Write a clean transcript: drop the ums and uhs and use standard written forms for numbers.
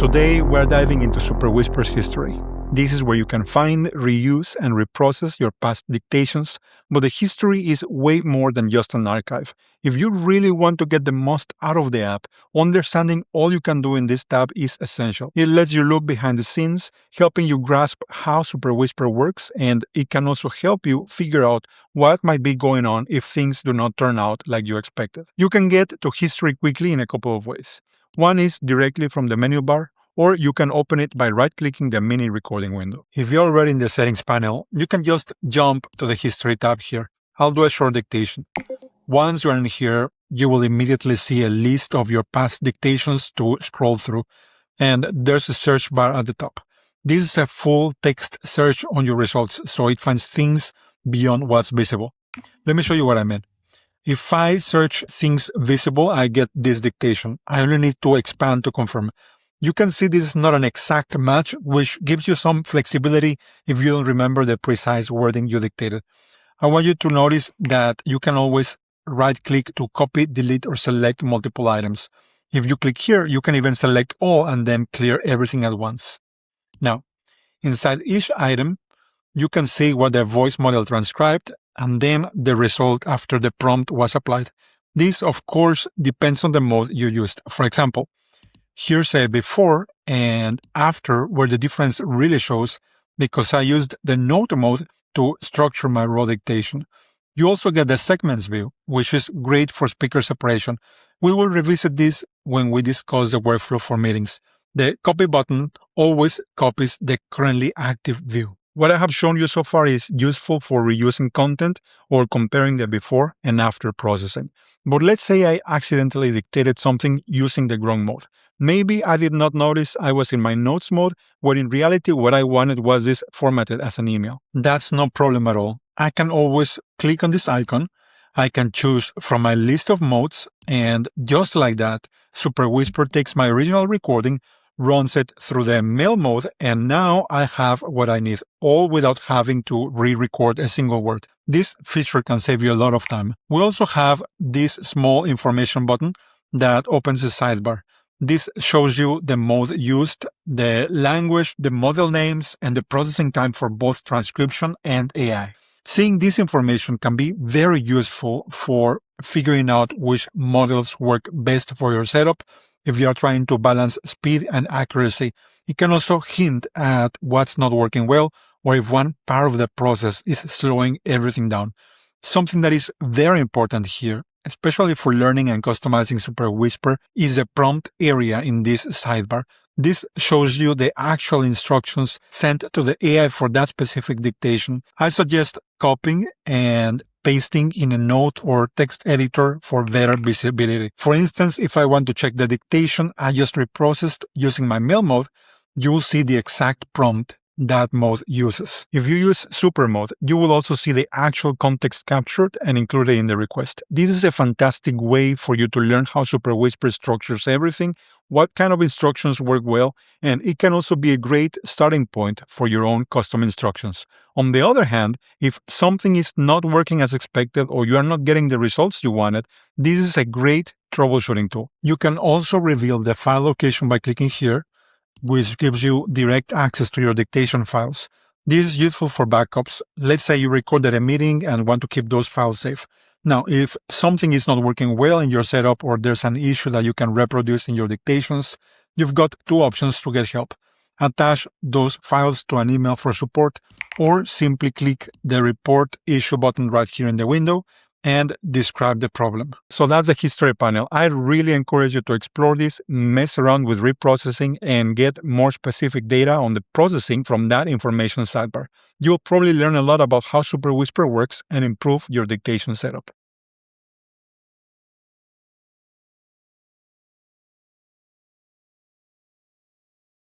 Today, we're diving into Superwhisper's history. This is where you can find, reuse, and reprocess your past dictations, but the history is way more than just an archive. If you really want to get the most out of the app, understanding all you can do in this tab is essential. It lets you look behind the scenes, helping you grasp how Superwhisper works, and it can also help you figure out what might be going on if things do not turn out like you expected. You can get to history quickly in a couple of ways. One is directly from the menu bar, or you can open it by right-clicking the mini recording window. If you're already in the settings panel, you can just jump to the history tab here. I'll do a short dictation. Once you're in here, you will immediately see a list of your past dictations to scroll through, and there's a search bar at the top. This is a full text search on your results, so it finds things beyond what's visible. Let me show you what I mean. If I search things visible, I get this dictation. I only need to expand to confirm. You can see this is not an exact match, which gives you some flexibility if you don't remember the precise wording you dictated. I want you to notice that you can always right-click to copy, delete, or select multiple items. If you click here, you can even select all and then clear everything at once. Now, inside each item, you can see what the voice model transcribed and then the result after the prompt was applied. This, of course, depends on the mode you used. For example, here's a before and after where the difference really shows because I used the note mode to structure my raw dictation. You also get the segments view, which is great for speaker separation. We will revisit this when we discuss the workflow for meetings. The copy button always copies the currently active view. What I have shown you so far is useful for reusing content or comparing the before and after processing. But let's say I accidentally dictated something using the wrong mode. Maybe I did not notice I was in my notes mode, where in reality what I wanted was this formatted as an email. That's no problem at all. I can always click on this icon. I can choose from my list of modes, and just like that, Superwhisper takes my original recording, runs it through the mail mode, and now I have what I need, all without having to re-record a single word. This feature can save you a lot of time. We also have this small information button that opens the sidebar. This shows you the mode used, the language, the model names, and the processing time for both transcription and AI. Seeing this information can be very useful for figuring out which models work best for your setup. If you are trying to balance speed and accuracy, it can also hint at what's not working well or if one part of the process is slowing everything down. Something that is very important here, especially for learning and customizing Superwhisper, is the prompt area in this sidebar. This shows you the actual instructions sent to the AI for that specific dictation. I suggest copying and pasting in a note or text editor for better visibility. For instance, if I want to check the dictation I just reprocessed using my mail mode, you will see the exact prompt that mode uses. If you use super mode, you will also see the actual context captured and included in the request. This is a fantastic way for you to learn how Superwhisper structures everything, what kind of instructions work well, and it can also be a great starting point for your own custom instructions. On the other hand, if something is not working as expected or you are not getting the results you wanted, this is a great troubleshooting tool. You can also reveal the file location by clicking here, which gives you direct access to your dictation files. This is useful for backups. Let's say you recorded a meeting and want to keep those files safe. Now, if something is not working well in your setup or there's an issue that you can reproduce in your dictations, you've got two options to get help. Attach those files to an email for support, or simply click the report issue button right here in the window and describe the problem. So that's the history panel. I really encourage you to explore this, mess around with reprocessing, and get more specific data on the processing from that information sidebar. You'll probably learn a lot about how Superwhisper works and improve your dictation setup.